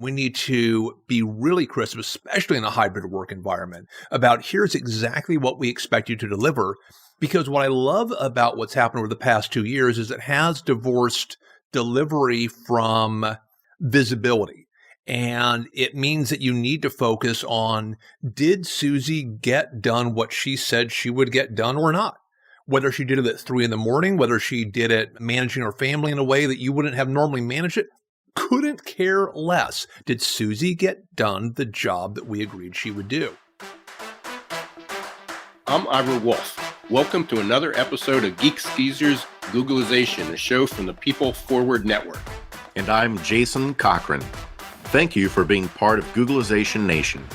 We need to be really crisp, especially in a hybrid work environment, about here's exactly what we expect you to deliver. Because what I love about what's happened over the past 2 years is it has divorced delivery from visibility. And it means that you need to focus on, did Susie get done what she said she would get done or not? Whether she did it at 3 a.m, whether she did it managing her family in a way that you wouldn't have normally managed it, couldn't care less. Did Susie get done the job that we agreed she would do? I'm Ira Wolf. Welcome to another episode of Geek Skeezers Googleization, a show from the People Forward Network. And I'm Jason Cochran. Thank you for being part of Googleization Nation.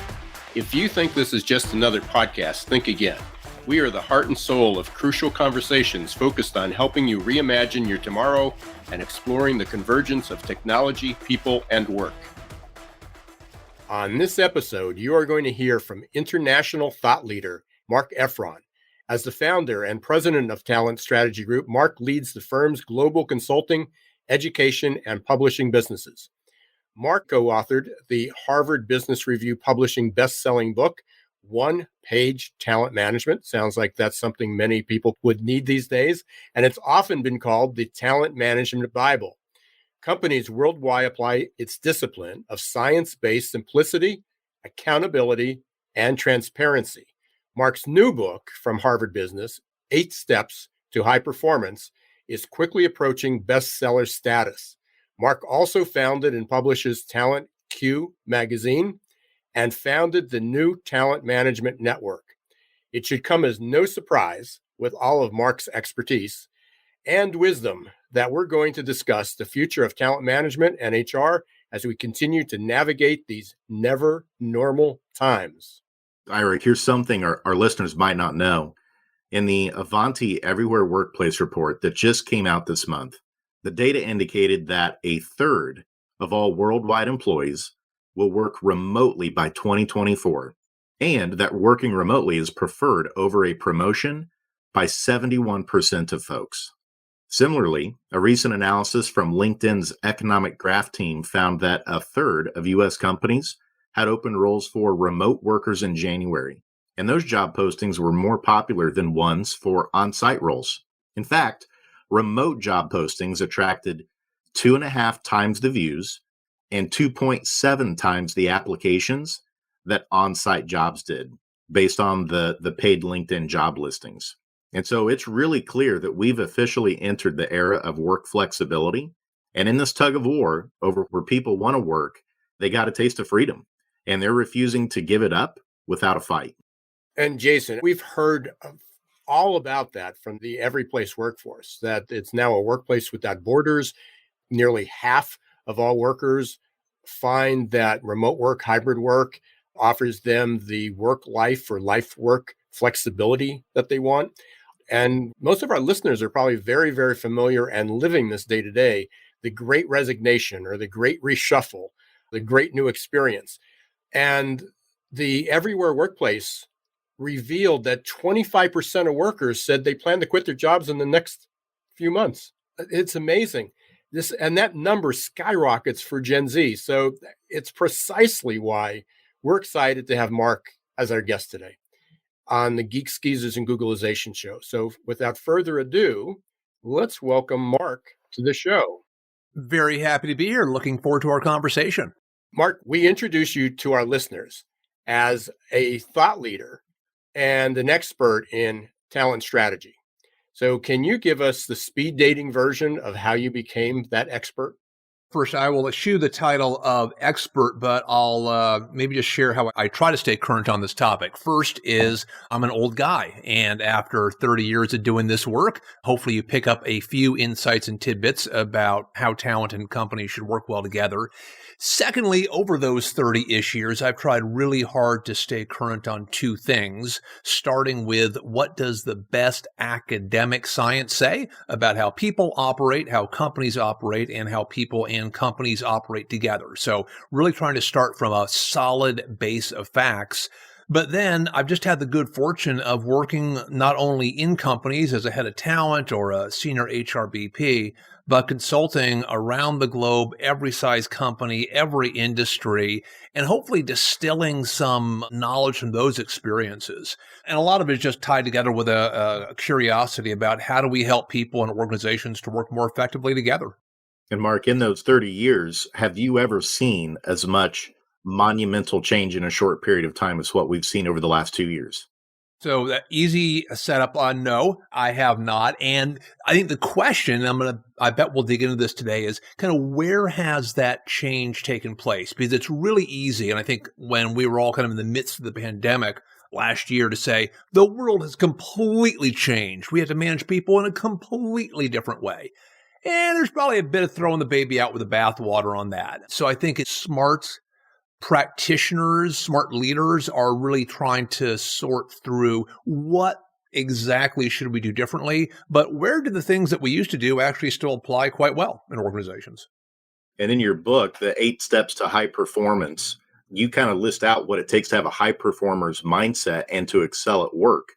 If you think this is just another podcast, think again. We are the heart and soul of crucial conversations focused on helping you reimagine your tomorrow and exploring the convergence of technology, people, and work. On this episode, you are going to hear from international thought leader Marc Effron. As the founder and president of Talent Strategy Group, Marc leads the firm's global consulting, education, and publishing businesses. Marc co-authored the Harvard Business Review publishing best-selling book, One-Page Talent Management. Sounds like that's something many people would need these days. And it's often been called the Talent Management Bible. Companies worldwide apply its discipline of science-based simplicity, accountability, and transparency. Marc's new book from Harvard Business, 8 Steps to High Performance, is quickly approaching bestseller status. Marc also founded and publishes Talent Q magazine and founded the new Talent Management Network. It should come as no surprise, with all of Marc's expertise and wisdom, that we're going to discuss the future of talent management and HR as we continue to navigate these never normal times. Ira, here's something our listeners might not know. In the Avanti Everywhere Workplace report that just came out this month, the data indicated that a third of all worldwide employees will work remotely by 2024, and that working remotely is preferred over a promotion by 71% of folks. Similarly, a recent analysis from LinkedIn's economic graph team found that a third of U.S. companies had open roles for remote workers in January, and those job postings were more popular than ones for on-site roles. In fact, remote job postings attracted 2.5 times the views and 2.7 times the applications that on-site jobs did, based on the paid LinkedIn job listings. And so it's really clear that we've officially entered the era of work flexibility. And in this tug of war over where people want to work, they got a taste of freedom, and they're refusing to give it up without a fight. And Jason, we've heard all about that from the every place workforce, that it's now a workplace without borders. Nearly half of all workers find that remote work, hybrid work offers them the work-life or life-work flexibility that they want. And most of our listeners are probably very, very familiar and living this day to day, the great resignation or the great reshuffle, the great new experience. And the Everywhere Workplace revealed that 25% of workers said they plan to quit their jobs in the next few months. It's amazing. And that number skyrockets for Gen Z. So it's precisely why we're excited to have Marc as our guest today on the Geek Skeezers and Googleization show. So without further ado, let's welcome Marc to the show. Very happy to be here. Looking forward to our conversation. Marc, we introduce you to our listeners as a thought leader and an expert in talent strategy. So can you give us the speed dating version of how you became that expert? First, I will eschew the title of expert, but I'll maybe just share how I try to stay current on this topic. First is I'm an old guy, and after 30 years of doing this work, hopefully you pick up a few insights and tidbits about how talent and companies should work well together. Secondly, over those 30-ish years, I've tried really hard to stay current on 2 things, starting with what does the best academic science say about how people operate, how companies operate, and how people and companies operate together. So really trying to start from a solid base of facts. But then I've just had the good fortune of working not only in companies as a head of talent or a senior HRBP, but consulting around the globe, every size company, every industry, and hopefully distilling some knowledge from those experiences. And a lot of it is just tied together with a curiosity about how do we help people and organizations to work more effectively together. And Mark, in those 30 years, have you ever seen as much monumental change in a short period of time as what we've seen over the last 2 years? So that easy setup on no, I have not. And I think the question, I bet we'll dig into this today, is kind of where has that change taken place? Because it's really easy. And I think when we were all kind of in the midst of the pandemic last year to say, the world has completely changed. We have to manage people in a completely different way. And there's probably a bit of throwing the baby out with the bathwater on that. So I think it's smart practitioners, smart leaders are really trying to sort through what exactly should we do differently, but where do the things that we used to do actually still apply quite well in organizations? And in your book, The 8 Steps to High Performance, you kind of list out what it takes to have a high performer's mindset and to excel at work.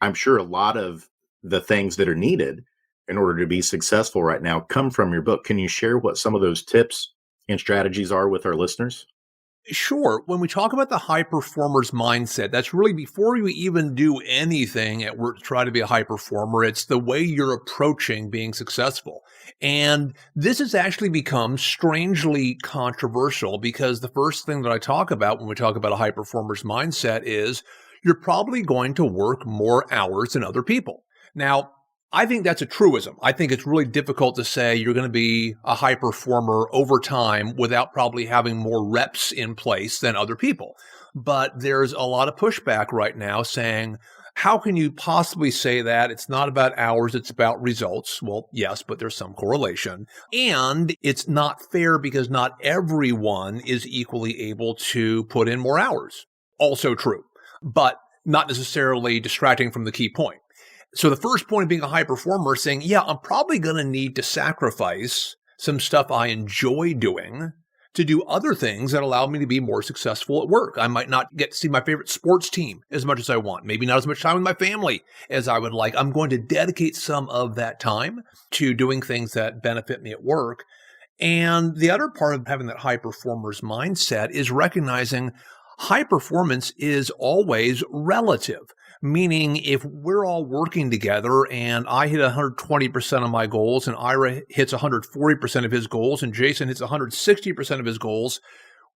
I'm sure a lot of the things that are needed in order to be successful right now come from your book. Can you share what some of those tips and strategies are with our listeners? Sure. When we talk about the high performer's mindset, that's really before you even do anything at work to try to be a high performer. It's the way you're approaching being successful. And this has actually become strangely controversial because the first thing that I talk about when we talk about a high performer's mindset is you're probably going to work more hours than other people. Now, I think that's a truism. I think it's really difficult to say you're going to be a high performer over time without probably having more reps in place than other people. But there's a lot of pushback right now saying, how can you possibly say that? It's not about hours, it's about results. Well, yes, but there's some correlation. And it's not fair because not everyone is equally able to put in more hours. Also true, but not necessarily distracting from the key point. So the first point of being a high performer is saying, yeah, I'm probably going to need to sacrifice some stuff I enjoy doing to do other things that allow me to be more successful at work. I might not get to see my favorite sports team as much as I want, maybe not as much time with my family as I would like. I'm going to dedicate some of that time to doing things that benefit me at work. And the other part of having that high performer's mindset is recognizing high performance is always relative. Meaning if we're all working together and I hit 120% of my goals and Ira hits 140% of his goals and Jason hits 160% of his goals,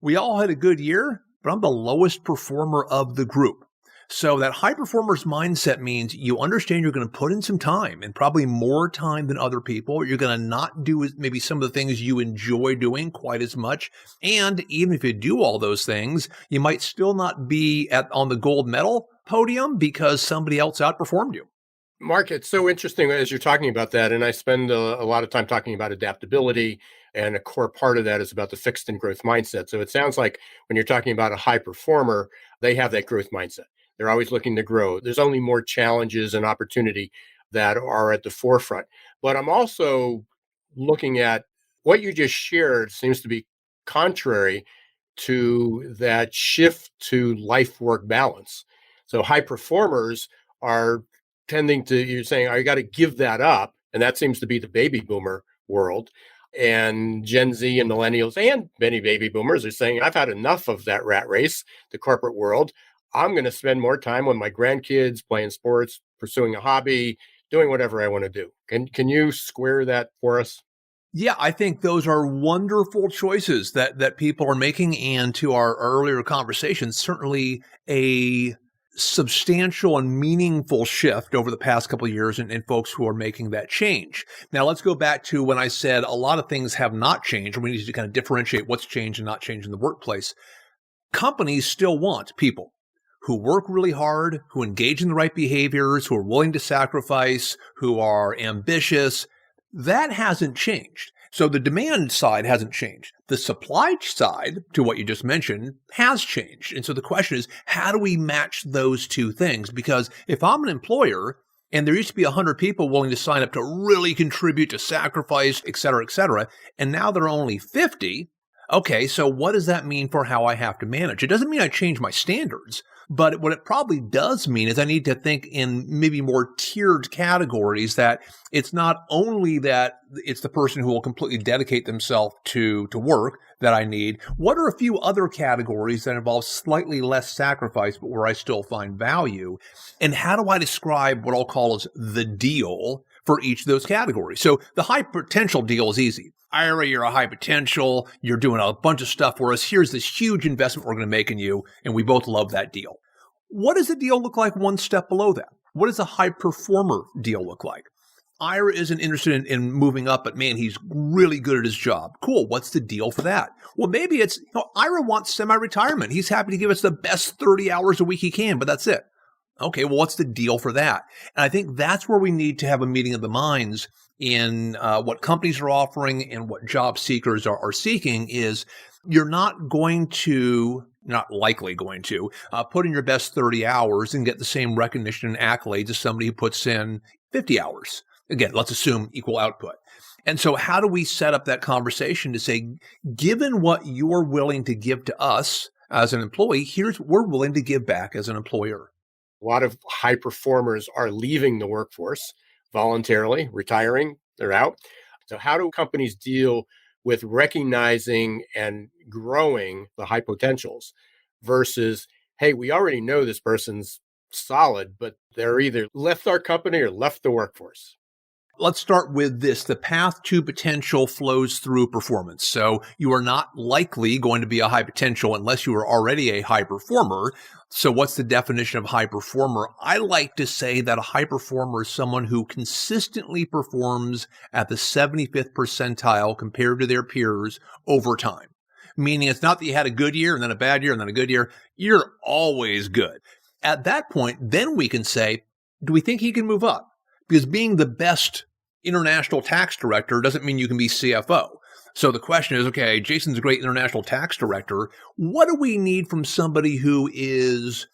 we all had a good year, but I'm the lowest performer of the group. So that high performer's mindset means you understand you're going to put in some time and probably more time than other people. You're going to not do maybe some of the things you enjoy doing quite as much. And even if you do all those things, you might still not be on the gold medal podium because somebody else outperformed you. Mark, it's so interesting as you're talking about that. And I spend a lot of time talking about adaptability. And a core part of that is about the fixed and growth mindset. So it sounds like when you're talking about a high performer, they have that growth mindset. They're always looking to grow. There's only more challenges and opportunity that are at the forefront. But I'm also looking at what you just shared seems to be contrary to that shift to life-work balance. So high performers are tending to, you're saying, oh, you got to give that up. And that seems to be the baby boomer world. And Gen Z and millennials and many baby boomers are saying, I've had enough of that rat race, the corporate world. I'm going to spend more time with my grandkids, playing sports, pursuing a hobby, doing whatever I want to do. Can you square that for us? Yeah, I think those are wonderful choices that people are making. And to our earlier conversation, certainly a substantial and meaningful shift over the past couple of years in folks who are making that change. Now, let's go back to when I said a lot of things have not changed, and we need to kind of differentiate what's changed and not changed in the workplace. Companies still want people who work really hard, who engage in the right behaviors, who are willing to sacrifice, who are ambitious. That hasn't changed. So the demand side hasn't changed. The supply side, to what you just mentioned, has changed. And so the question is, how do we match those two things? Because if I'm an employer and there used to be 100 people willing to sign up to really contribute, to sacrifice, et cetera, and now there are only 50, Okay, so what does that mean for how I have to manage? It doesn't mean I change my standards, but what it probably does mean is I need to think in maybe more tiered categories, that it's not only that it's the person who will completely dedicate themselves to work that I need. What are a few other categories that involve slightly less sacrifice, but where I still find value? And how do I describe what I'll call as the deal for each of those categories? So the high potential deal is easy. Ira, you're a high potential. You're doing a bunch of stuff for us. Here's this huge investment we're going to make in you. And we both love that deal. What does the deal look like one step below that? What does a high performer deal look like? Ira isn't interested in moving up, but man, he's really good at his job. Cool. What's the deal for that? Well, maybe it's, Ira wants semi-retirement. He's happy to give us the best 30 hours a week he can, but that's it. Okay, well, what's the deal for that? And I think that's where we need to have a meeting of the minds in what companies are offering and what job seekers are seeking. Is you're not likely going to put in your best 30 hours and get the same recognition and accolades as somebody who puts in 50 hours. Again, let's assume equal output. And so how do we set up that conversation to say, given what you're willing to give to us as an employee, here's what we're willing to give back as an employer. A lot of high performers are leaving the workforce voluntarily, retiring, they're out. So how do companies deal with recognizing and growing the high potentials versus, hey, we already know this person's solid, but they're either left our company or left the workforce? Let's start with this. The path to potential flows through performance. So you are not likely going to be a high potential unless you are already a high performer. So what's the definition of high performer? I like to say that a high performer is someone who consistently performs at the 75th percentile compared to their peers over time. Meaning it's not that you had a good year and then a bad year and then a good year. You're always good. At that point, then we can say, do we think he can move up? Because being the best international tax director doesn't mean you can be CFO. So the question is, okay, Jason's a great international tax director. What do we need from somebody who is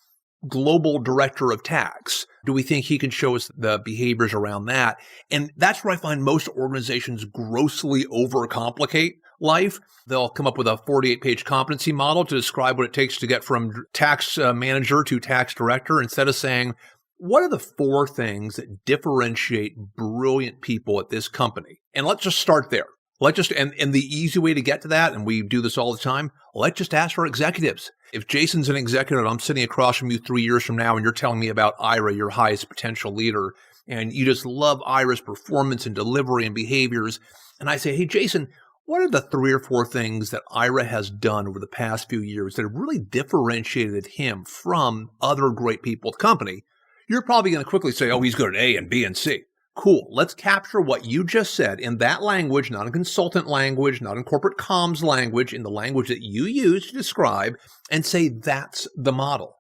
global director of tax? Do we think he can show us the behaviors around that? And that's where I find most organizations grossly overcomplicate life. They'll come up with a 48-page competency model to describe what it takes to get from tax manager to tax director, instead of saying, what are the 4 things that differentiate brilliant people at this company? And let's just start there. And the easy way to get to that, and we do this all the time, let's just ask our executives. If Jason's an executive, I'm sitting across from you 3 years from now, and you're telling me about Ira, your highest potential leader, and you just love Ira's performance and delivery and behaviors. And I say, hey, Jason, what are the 3 or 4 things that Ira has done over the past few years that have really differentiated him from other great people at the company? You're probably going to quickly say, oh, he's good at A and B and C. Cool. Let's capture what you just said in that language, not in consultant language, not in corporate comms language, in the language that you use to describe, and say that's the model.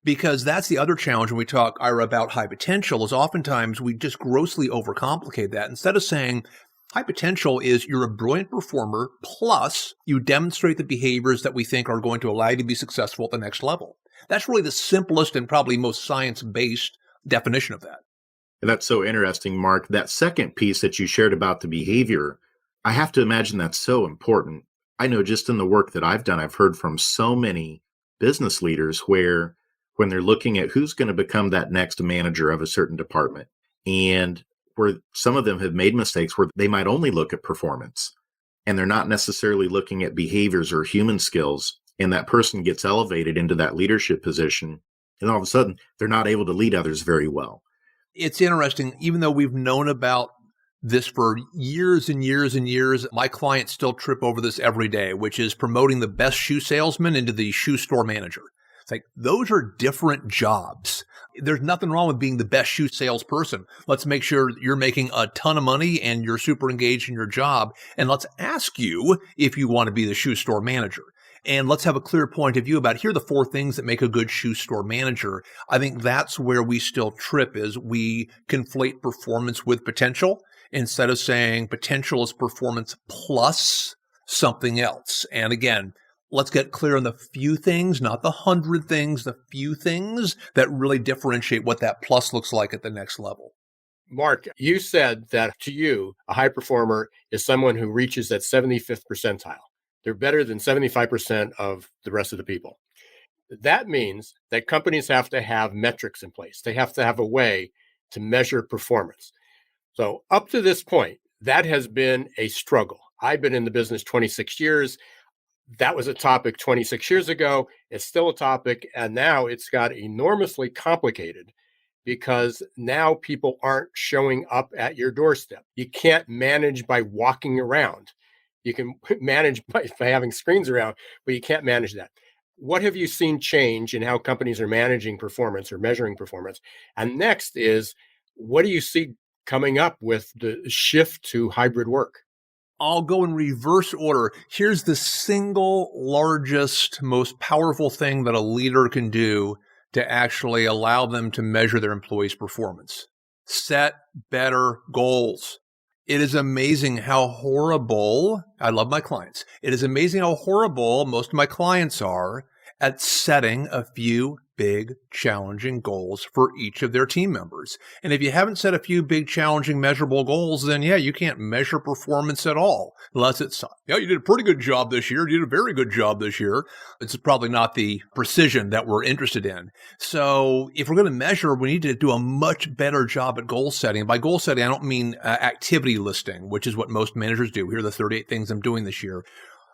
Because that's the other challenge when we talk, Ira, about high potential, is oftentimes we just grossly overcomplicate that. Instead of saying high potential is you're a brilliant performer, plus you demonstrate the behaviors that we think are going to allow you to be successful at the next level. That's really the simplest and probably most science-based definition of that. And that's so interesting, Mark. That second piece that you shared about the behavior, I have to imagine that's so important. I know just in the work that I've done, I've heard from so many business leaders where when they're looking at who's going to become that next manager of a certain department, and where some of them have made mistakes where they might only look at performance and they're not necessarily looking at behaviors or human skills. And that person gets elevated into that leadership position, and all of a sudden, they're not able to lead others very well. It's interesting, even though we've known about this for years and years and years, my clients still trip over this every day, which is promoting the best shoe salesman into the shoe store manager. It's like, those are different jobs. There's nothing wrong with being the best shoe salesperson. Let's make sure you're making a ton of money and you're super engaged in your job. And let's ask you if you want to be the shoe store manager. And let's have a clear point of view about here are the 4 things that make a good shoe store manager. I think that's where we still trip, is we conflate performance with potential instead of saying potential is performance plus something else. And again, let's get clear on the few things, not the 100 things, the few things that really differentiate what that plus looks like at the next level. Mark, you said that to you, a high performer is someone who reaches that 75th percentile. They're better than 75% of the rest of the people. That means that companies have to have metrics in place. They have to have a way to measure performance. So up to this point, that has been a struggle. I've been in the business 26 years. That was a topic 26 years ago. It's still a topic. And now it's got enormously complicated because now people aren't showing up at your doorstep. You can't manage by walking around. You can manage by having screens around, but you can't manage that. What have you seen change in how companies are managing performance or measuring performance? And next is, what do you see coming up with the shift to hybrid work? I'll go in reverse order. Here's the single largest, most powerful thing that a leader can do to actually allow them to measure their employees' performance. Set better goals. It is amazing how horrible, I love my clients. It is amazing how horrible most of my clients are at setting a few big, challenging goals for each of their team members. And if you haven't set a few big, challenging, measurable goals, then you can't measure performance at all. Unless it's, you did a pretty good job this year. You did a very good job this year. It's probably not the precision that we're interested in. So if we're going to measure, we need to do a much better job at goal setting. By goal setting, I don't mean activity listing, which is what most managers do. Here are the 38 things I'm doing this year.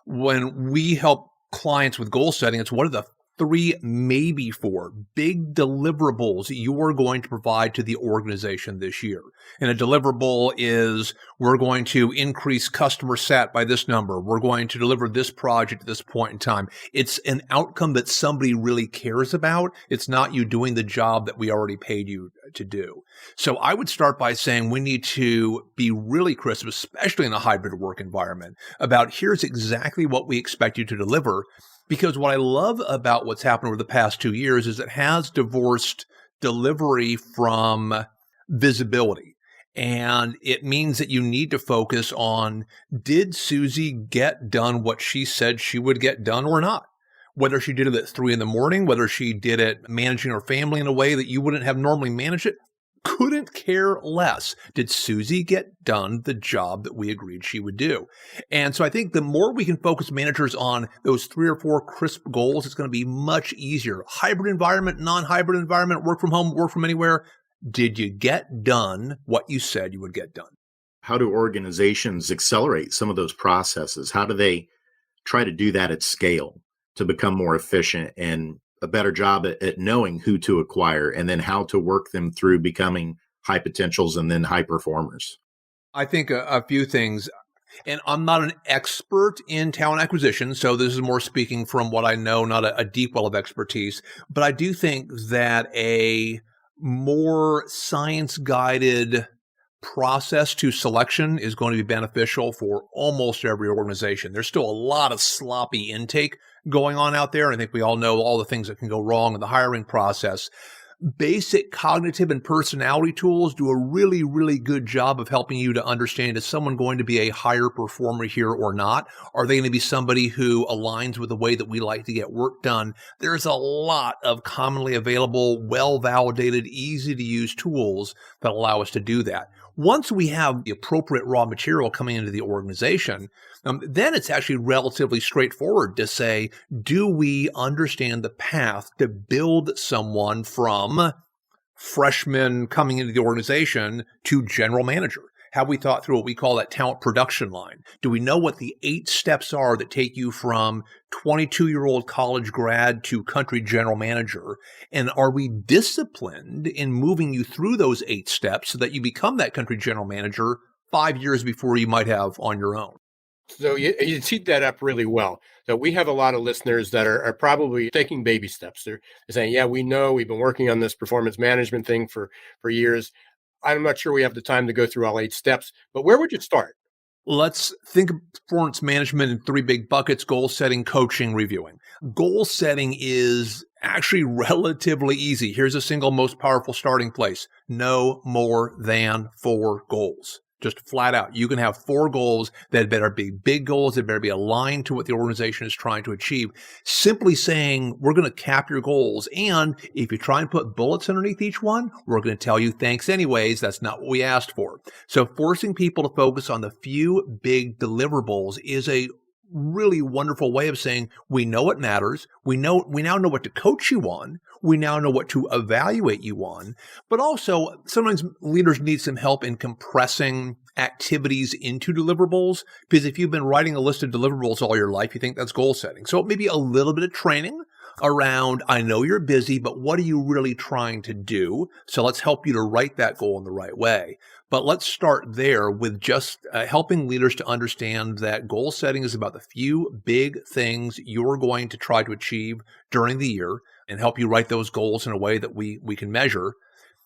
When we help clients with goal setting, it's what are the 3, maybe 4 big deliverables you are going to provide to the organization this year. And a deliverable is, we're going to increase customer sat by this number. We're going to deliver this project at this point in time. It's an outcome that somebody really cares about. It's not you doing the job that we already paid you to do. So I would start by saying we need to be really crisp, especially in a hybrid work environment, about here's exactly what we expect you to deliver. Because what I love about what's happened over the past 2 years is it has divorced delivery from visibility. And it means that you need to focus on, did Susie get done what she said she would get done or not? Whether she did it at 3 a.m, whether she did it managing her family in a way that you wouldn't have normally managed it, couldn't care less. Did Susie get done the job that we agreed she would do? And so I think the more we can focus managers on those 3 or 4 crisp goals, it's going to be much easier. Hybrid environment, non-hybrid environment, work from home, work from anywhere. Did you get done what you said you would get done? How do organizations accelerate some of those processes? How do they try to do that at scale to become more efficient and a better job at knowing who to acquire and then how to work them through becoming high potentials and then high performers? I think a few things, and I'm not an expert in talent acquisition, so this is more speaking from what I know, not a deep well of expertise, but I do think that a more science-guided process to selection is going to be beneficial for almost every organization. There's still a lot of sloppy intake going on out there. And I think we all know all the things that can go wrong in the hiring process. Basic cognitive and personality tools do a really, really good job of helping you to understand, is someone going to be a higher performer here or not? Are they going to be somebody who aligns with the way that we like to get work done? There's a lot of commonly available, well-validated, easy-to-use tools that allow us to do that. Once we have the appropriate raw material coming into the organization, then it's actually relatively straightforward to say, do we understand the path to build someone from freshman coming into the organization to general manager? Have we thought through what we call that talent production line? Do we know what the 8 steps are that take you from 22-year-old college grad to country general manager? And are we disciplined in moving you through those 8 steps so that you become that country general manager 5 years before you might have on your own? So you teed that up really well. So we have a lot of listeners that are probably taking baby steps. They're saying, yeah, we know we've been working on this performance management thing for years. I'm not sure we have the time to go through all 8 steps, but where would you start? Let's think of performance management in 3 big buckets: goal setting, coaching, reviewing. Goal setting is actually relatively easy. Here's a single most powerful starting place: no more than 4 goals. Just flat out. You can have 4 goals that better be big goals, that better be aligned to what the organization is trying to achieve. Simply saying, we're going to cap your goals. And if you try and put bullets underneath each one, we're going to tell you thanks anyways. That's not what we asked for. So forcing people to focus on the few big deliverables is a really wonderful way of saying, we know what matters. We now know what to coach you on. We now know what to evaluate you on. But also, sometimes leaders need some help in compressing activities into deliverables, because if you've been writing a list of deliverables all your life, you think that's goal setting. So maybe a little bit of training around, I know you're busy, but what are you really trying to do? So let's help you to write that goal in the right way. But let's start there with just helping leaders to understand that goal setting is about the few big things you're going to try to achieve during the year, and help you write those goals in a way that we can measure.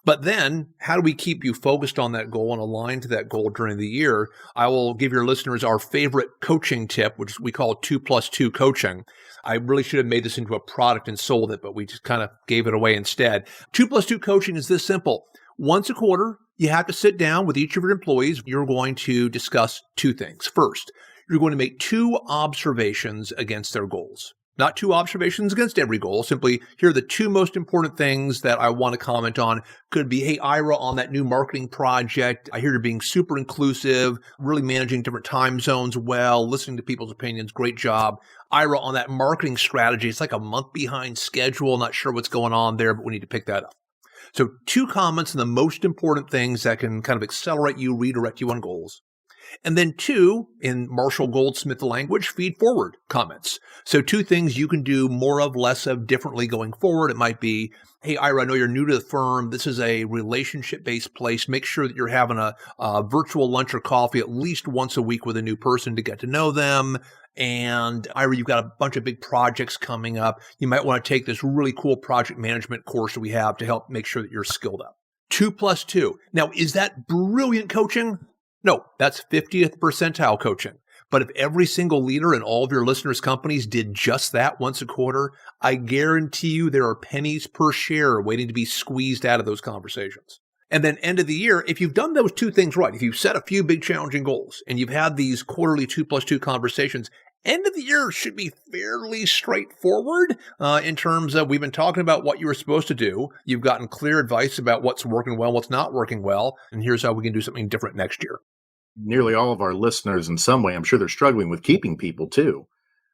But then, how do we keep you focused on that goal and aligned to that goal during the year? I will give your listeners our favorite coaching tip, which we call 2+2 coaching. I really should have made this into a product and sold it, but we just kind of gave it away instead. 2+2 coaching is this simple. Once a quarter, you have to sit down with each of your employees. You're going to discuss two things. First, you're going to make two observations against their goals. Not two observations against every goal. Simply, here are the two most important things that I want to comment on. Could be, hey, Ira, on that new marketing project, I hear you're being super inclusive, really managing different time zones well, listening to people's opinions. Great job. Ira, on that marketing strategy, it's like a month behind schedule. Not sure what's going on there, but we need to pick that up. So two comments on the most important things that can kind of accelerate you, redirect you on goals. And then two, in Marshall Goldsmith language, feed forward comments. So two things you can do more of, less of, differently going forward. It might be, hey, Ira, I know you're new to the firm. This is a relationship-based place. Make sure that you're having a virtual lunch or coffee at least once a week with a new person to get to know them. And Ira, you've got a bunch of big projects coming up. You might want to take this really cool project management course that we have to help make sure that you're skilled up. 2+2. Now, is that brilliant coaching? No, that's 50th percentile coaching. But if every single leader in all of your listeners' companies did just that once a quarter, I guarantee you there are pennies per share waiting to be squeezed out of those conversations. And then end of the year, if you've done those two things right, if you've set a few big challenging goals and you've had these quarterly 2+2 conversations, end of the year should be fairly straightforward in terms of, we've been talking about what you were supposed to do. You've gotten clear advice about what's working well, what's not working well, and here's how we can do something different next year. Nearly all of our listeners, in some way, I'm sure they're struggling with keeping people too.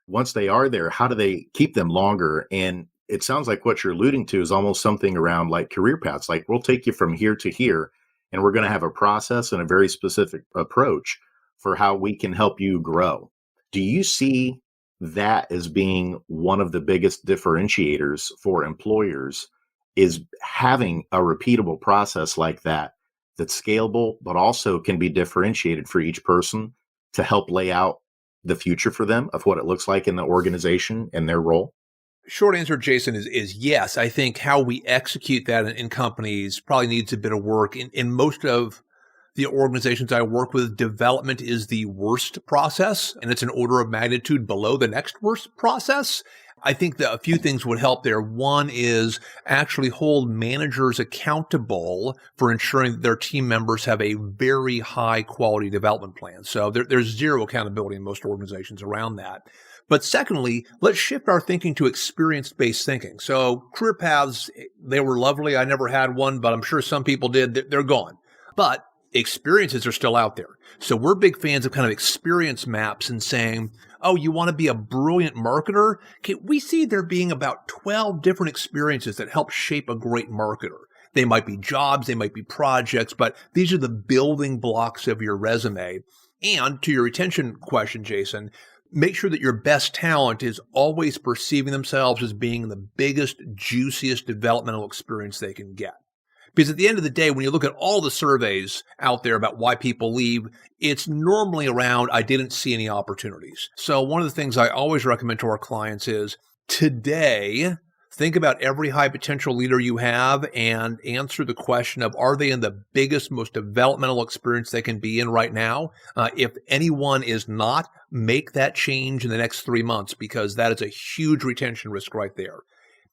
Once they are there, how do they keep them longer? And it sounds like what you're alluding to is almost something around like career paths. Like, we'll take you from here to here, and we're going to have a process and a very specific approach for how we can help you grow. Do you see that as being one of the biggest differentiators for employers, is having a repeatable process like that that's scalable, but also can be differentiated for each person to help lay out the future for them of what it looks like in the organization and their role? Short answer, Jason, is yes. I think how we execute that in companies probably needs a bit of work. In most of the organizations I work with, development is the worst process, and it's an order of magnitude below the next worst process. I think that a few things would help there. One is actually hold managers accountable for ensuring that their team members have a very high quality development plan. So there's zero accountability in most organizations around that. But secondly, let's shift our thinking to experience-based thinking. So career paths, they were lovely. I never had one, but I'm sure some people did. They're gone. But experiences are still out there. So we're big fans of kind of experience maps and saying, oh, you want to be a brilliant marketer? Okay, we see there being about 12 different experiences that help shape a great marketer. They might be jobs, they might be projects, but these are the building blocks of your resume. And to your retention question, Jason, make sure that your best talent is always perceiving themselves as being the biggest, juiciest developmental experience they can get. Because at the end of the day, when you look at all the surveys out there about why people leave, it's normally around, I didn't see any opportunities. So one of the things I always recommend to our clients is, today, think about every high potential leader you have and answer the question of, are they in the biggest, most developmental experience they can be in right now? If anyone is not, make that change in the next 3 months, because that is a huge retention risk right there.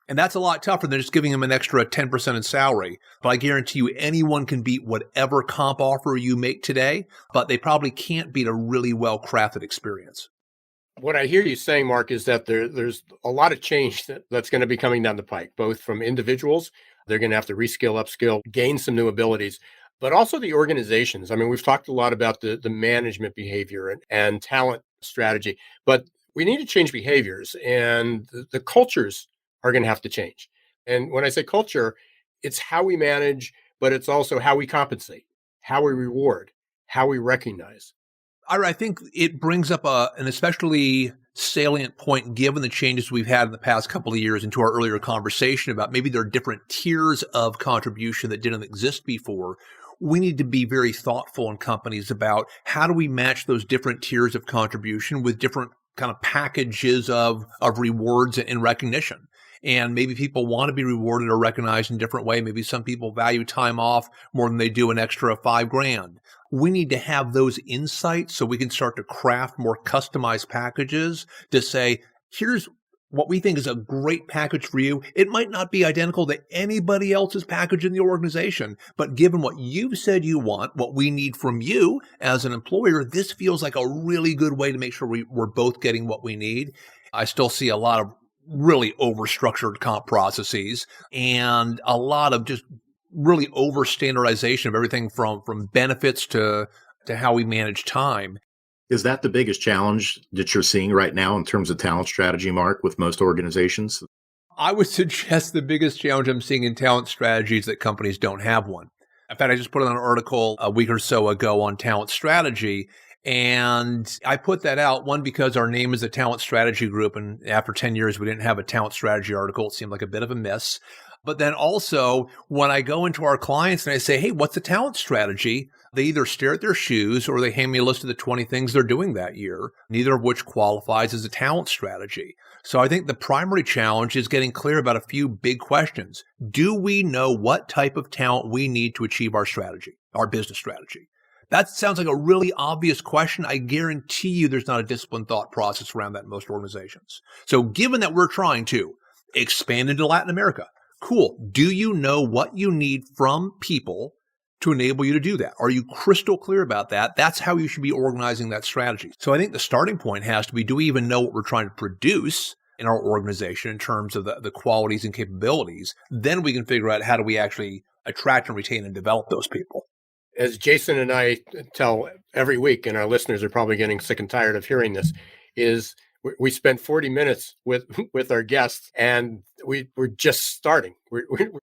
And that's a lot tougher than just giving them an extra 10% in salary. But I guarantee you, anyone can beat whatever comp offer you make today, but they probably can't beat a really well-crafted experience. What I hear you saying, Mark, is that there's a lot of change that's going to be coming down the pike, both from individuals. They're going to have to reskill, upskill, gain some new abilities, but also the organizations. I mean, we've talked a lot about the management behavior and talent strategy. But we need to change behaviors, and the cultures are going to have to change. And when I say culture, it's how we manage, but it's also how we compensate, how we reward, how we recognize. I think it brings up an especially salient point given the changes we've had in the past couple of years into our earlier conversation about maybe there are different tiers of contribution that didn't exist before. We need to be very thoughtful in companies about how do we match those different tiers of contribution with different kind of packages of rewards and recognition. And maybe people want to be rewarded or recognized in a different way. Maybe some people value time off more than they do an extra $5,000. We need to have those insights so we can start to craft more customized packages to say, here's what we think is a great package for you. It might not be identical to anybody else's package in the organization, but given what you've said you want, what we need from you as an employer, this feels like a really good way to make sure we're both getting what we need. I still see a lot of really over-structured comp processes and a lot of just really over-standardization of everything from benefits to how we manage time. Is that the biggest challenge that you're seeing right now in terms of talent strategy, Mark, with most organizations? I would suggest the biggest challenge I'm seeing in talent strategy is that companies don't have one. In fact, I just put out an article a week or so ago on talent strategy, and I put that out, one, because our name is a talent strategy group, and after 10 years, we didn't have a talent strategy article. It seemed like a bit of a miss. But then also, when I go into our clients and I say, hey, what's a talent strategy? They either stare at their shoes or they hand me a list of the 20 things they're doing that year, neither of which qualifies as a talent strategy. So I think the primary challenge is getting clear about a few big questions. Do we know what type of talent we need to achieve our strategy, our business strategy? That sounds like a really obvious question. I guarantee you there's not a disciplined thought process around that in most organizations. So given that we're trying to expand into Latin America, cool. Do you know what you need from people to enable you to do that? Are you crystal clear about that? That's how you should be organizing that strategy. So I think the starting point has to be, do we even know what we're trying to produce in our organization in terms of the qualities and capabilities? Then we can figure out how do we actually attract and retain and develop those people. As Jason and I tell every week, and our listeners are probably getting sick and tired of hearing this, is we spend 40 minutes with our guests, and we're just starting.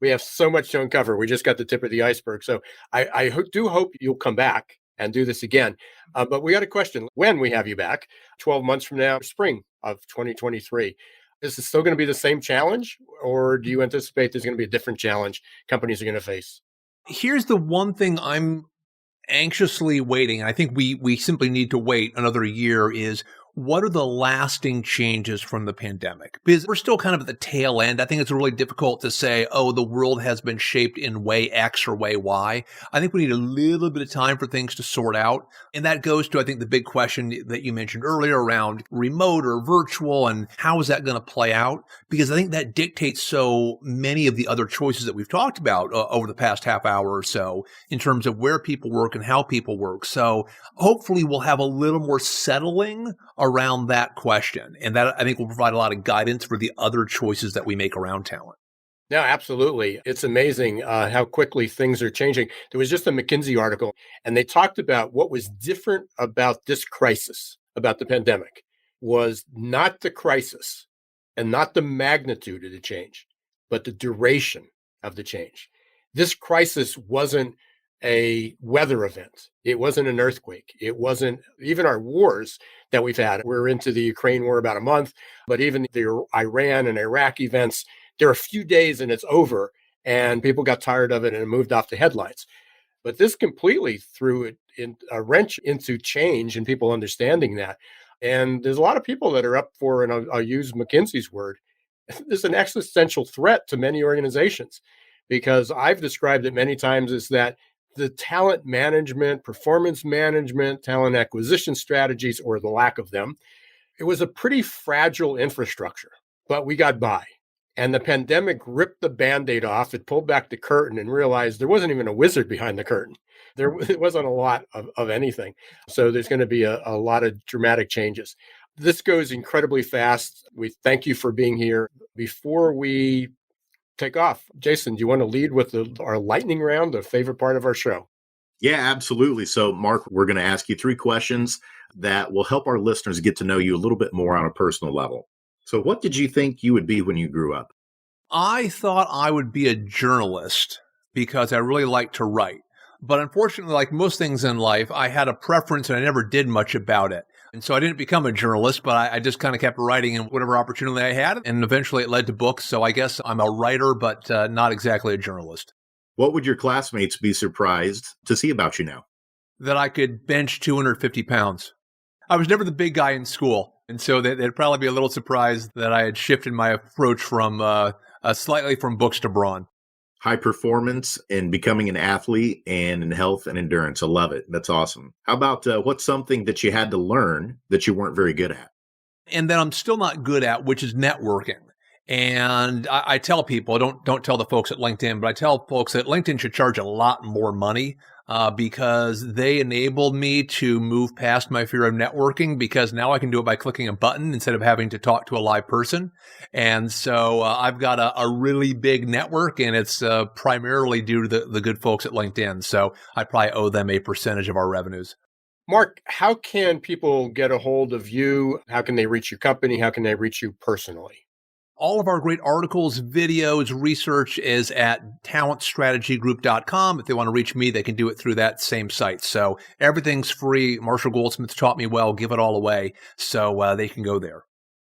We have so much to uncover. We just got the tip of the iceberg. So I do hope you'll come back and do this again. But we got a question. When we have you back, 12 months from now, spring of 2023, is it still going to be the same challenge, or do you anticipate there's going to be a different challenge companies are going to face? Here's the one thing I'm anxiously waiting. I think we simply need to wait another year is, what are the lasting changes from the pandemic? Because we're still kind of at the tail end. I think it's really difficult to say, oh, the world has been shaped in way X or way Y. I think we need a little bit of time for things to sort out. And that goes to, I think, the big question that you mentioned earlier around remote or virtual and how is that going to play out? Because I think that dictates so many of the other choices that we've talked about over the past half hour or so in terms of where people work and how people work. So hopefully we'll have a little more settling around that question. And that, I think, will provide a lot of guidance for the other choices that we make around talent. No, absolutely. It's amazing how quickly things are changing. There was just a McKinsey article, and they talked about what was different about this crisis, about the pandemic, was not the crisis and not the magnitude of the change, but the duration of the change. This crisis wasn't a weather event. It wasn't an earthquake. It wasn't even our wars that we've had. We're into the Ukraine war about a month, but even the Iran and Iraq events, there are a few days and it's over, and people got tired of it and it moved off the headlines. But this completely threw a wrench into change and people understanding that. And there's a lot of people that are up for, and I'll use McKinsey's word, there's an existential threat to many organizations, because I've described it many times as that the talent management, performance management, talent acquisition strategies, or the lack of them, it was a pretty fragile infrastructure, but we got by. And the pandemic ripped the Band-Aid off. It pulled back the curtain and realized there wasn't even a wizard behind the curtain. There wasn't a lot of anything. So there's going to be a lot of dramatic changes. This goes incredibly fast. We thank you for being here. Before we take off, Jason, do you want to lead with our lightning round, the favorite part of our show? Yeah, absolutely. So, Mark, we're going to ask you 3 questions that will help our listeners get to know you a little bit more on a personal level. So, what did you think you would be when you grew up? I thought I would be a journalist because I really like to write. But unfortunately, like most things in life, I had a preference and I never did much about it. And so I didn't become a journalist, but I just kind of kept writing in whatever opportunity I had. And eventually it led to books. So I guess I'm a writer, but not exactly a journalist. What would your classmates be surprised to see about you now? That I could bench 250 pounds. I was never the big guy in school. And so they'd probably be a little surprised that I had shifted my approach from slightly from books to brawn. High performance and becoming an athlete and in health and endurance. I love it. That's awesome. How about what's something that you had to learn that you weren't very good at? And that I'm still not good at, which is networking. And I tell people, don't tell the folks at LinkedIn, but I tell folks that LinkedIn should charge a lot more money because they enabled me to move past my fear of networking, because now I can do it by clicking a button instead of having to talk to a live person. And so I've got a really big network, and it's primarily due to the good folks at LinkedIn. So I probably owe them a percentage of our revenues. Mark, how can people get a hold of you? How can they reach your company? How can they reach you personally? All of our great articles, videos, research is at talentstrategygroup.com. If they want to reach me, they can do it through that same site. So everything's free. Marshall Goldsmith taught me well, give it all away. So they can go there.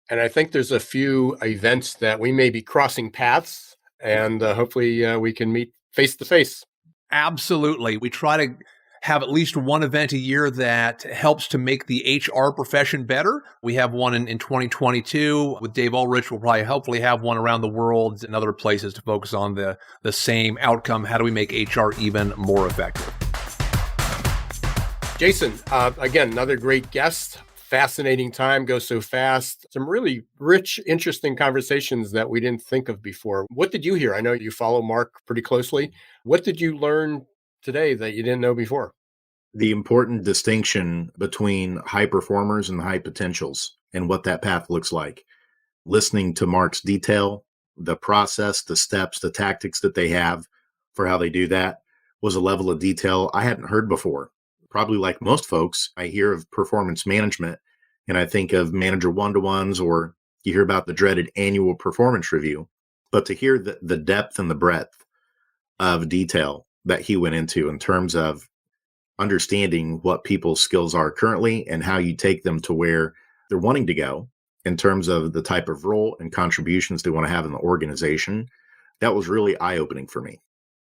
And I think there's a few events that we may be crossing paths, and hopefully we can meet face to face. Absolutely. We try to have at least one event a year that helps to make the HR profession better. We have one in 2022 with Dave Ulrich. We'll probably hopefully have one around the world and other places to focus on the same outcome. How do we make HR even more effective? Jason, again, another great guest. Fascinating time, goes so fast. Some really rich, interesting conversations that we didn't think of before. What did you hear? I know you follow Mark pretty closely. What did you learn today that you didn't know before? The important distinction between high performers and high potentials and what that path looks like. Listening to Mark's detail, the process, the steps, the tactics that they have for how they do that was a level of detail I hadn't heard before. Probably like most folks, I hear of performance management and I think of manager one-to-ones, or you hear about the dreaded annual performance review. But to hear the depth and the breadth of detail that he went into in terms of understanding what people's skills are currently and how you take them to where they're wanting to go in terms of the type of role and contributions they want to have in the organization, that was really eye-opening for me.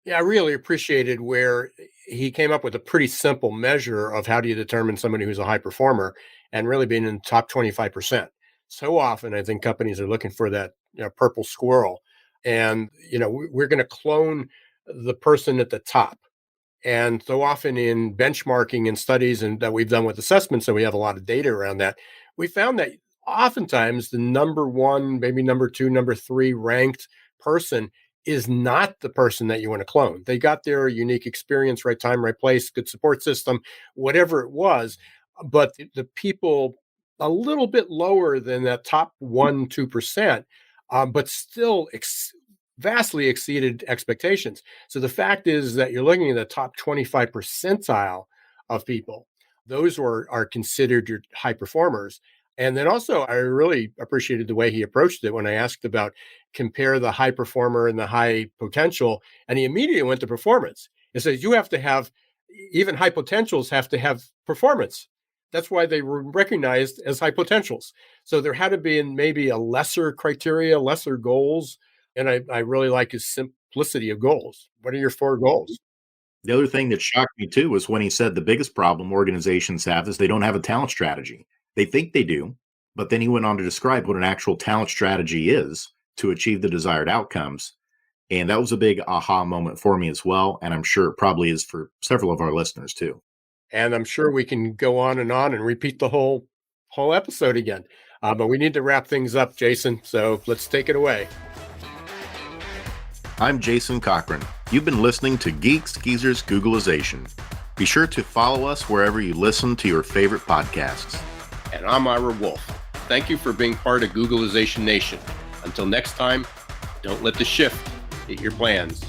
Yeah, I really appreciated where he came up with a pretty simple measure of how do you determine somebody who's a high performer, and really being in the top 25%. So often, I think companies are looking for that purple squirrel. And, we're going to clone the person at the top. And so often in benchmarking and studies and that we've done with assessments, so we have a lot of data around that, we found that oftentimes the number one, maybe number two, number three ranked person is not the person that you want to clone. They got their unique experience, right time, right place, good support system, whatever it was. But the people a little bit lower than that top 1%, 2%, but still vastly exceeded expectations. So the fact is that you're looking at the top 25 percentile of people. Those are considered your high performers. And then also, I really appreciated the way he approached it when I asked about compare the high performer and the high potential. And he immediately went to performance. He says, you have to have, even high potentials have to have performance. That's why they were recognized as high potentials. So there had to be maybe a lesser criteria, lesser goals. And I really like his simplicity of goals. What are your 4 goals? The other thing that shocked me too was when he said the biggest problem organizations have is they don't have a talent strategy. They think they do, but then he went on to describe what an actual talent strategy is to achieve the desired outcomes. And that was a big aha moment for me as well. And I'm sure it probably is for several of our listeners too. And I'm sure we can go on and repeat the whole episode again. But we need to wrap things up, Jason. So let's take it away. I'm Jason Cochran. You've been listening to Geeks Geezers Googleization. Be sure to follow us wherever you listen to your favorite podcasts. And I'm Ira Wolf. Thank you for being part of Googleization Nation. Until next time, don't let the shift hit your plans.